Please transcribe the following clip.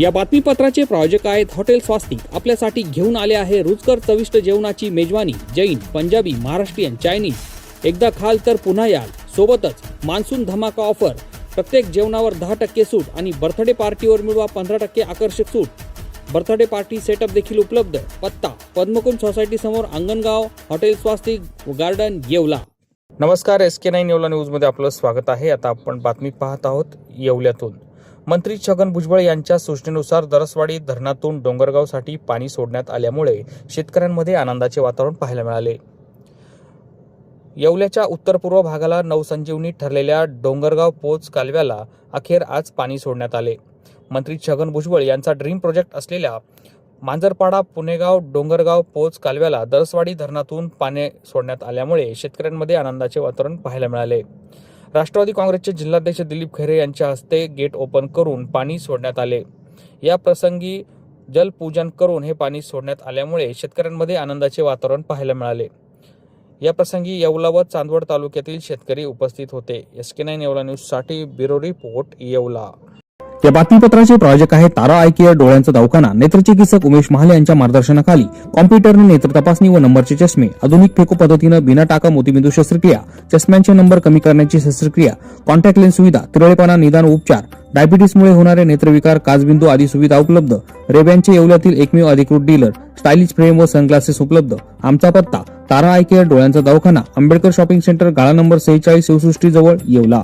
या बातमीपत्राचे प्रायोजक आहेत हॉटेल स्वास्तिक. आपल्यासाठी घेऊन आले आहे रुचकर चविष्ट जेवणाची मेजवानी. जैन, पंजाबी, महाराष्ट्रीयन, चायनीज. एकदा खाल तर पुन्हा याल. सोबतच मान्सून धमाका ऑफर. प्रत्येक जेवणावर 10% सूट आणि बर्थडे पार्टीवर मिळवा 15% आकर्षक सूट. बर्थडे पार्टी सेटअप देखील उपलब्ध. पत्ता पद्मकुंज सोसायटी समोर, अंगणगाव. हॉटेल स्वास्तिक गार्डन, येवला. नमस्कार, SK9 येवला न्यूजमध्ये आपलं स्वागत आहे. आता आपण बातमी पाहत आहोत येवल्यातून. मंत्री छगन भुजबळ यांच्या सूचनेनुसार दरसवाडी धरणातून डोंगरगावसाठी पाणी सोडण्यात आल्यामुळे शेतकऱ्यांमध्ये आनंदाचे वातावरण पाहायला मिळाले. येवल्याच्या उत्तर पूर्व भागाला नवसंजीवनी ठरलेल्या डोंगरगाव पोच कालव्याला अखेर आज पाणी सोडण्यात आले. मंत्री छगन भुजबळ यांचा ड्रीम प्रोजेक्ट असलेल्या मांजरपाडा पुणेगाव डोंगरगाव पोच कालव्याला दरसवाडी धरणातून पाणी सोडण्यात आल्यामुळे शेतकऱ्यांमध्ये आनंदाचे वातावरण पाहायला मिळाले. राष्ट्रवादी काँग्रेसचे जिल्हाध्यक्ष दिलीप खैरे यांच्या हस्ते गेट ओपन करून पाणी सोडण्यात आले. या प्रसंगी जलपूजन करून हे पाणी सोडण्यात आल्यामुळे शेतकऱ्यांमध्ये आनंदाचे वातावरण पाहायला मिळाले. या प्रसंगी येवला व चांदवड तालुक्यातील शेतकरी उपस्थित होते. SK9 येवला न्यूजसाठी ब्युरो रिपोर्ट, येवला. या बातमीपत्राचे प्रायोजक आहे तारा आय केअर डोळ्यांचा दवाखाना. नेत्रचिकित्सक उमेश महाले यांच्या मार्गदर्शनाखाली कॉम्प्युटरने नेत्र तपासणी व नंबरचे चष्मे, आधुनिक फेको पद्धतीनं बिना टाका मोतीबिंदू शस्त्रक्रिया, चष्म्यांचे नंबर कमी करण्याची शस्त्रक्रिया, कॉन्टॅक्ट लेन्स सुविधा, तिरळेपणा निदान उपचार, डायबिटीसमुळे होणारे नेत्रविकार, काचबिंदू आदी सुविधा उपलब्ध. रेब्यांचे येवल्यातील एकमेव अधिकृत डीलर. स्टायलिश फ्रेम व सनग्लासेस उपलब्ध. आमचा पत्ता तारा आय केअर डोळ्यांचा दवाखाना, आंबेडकर शॉपिंग सेंटर, गाळा नंबर 46 शिवसृष्टी जवळ, येवला.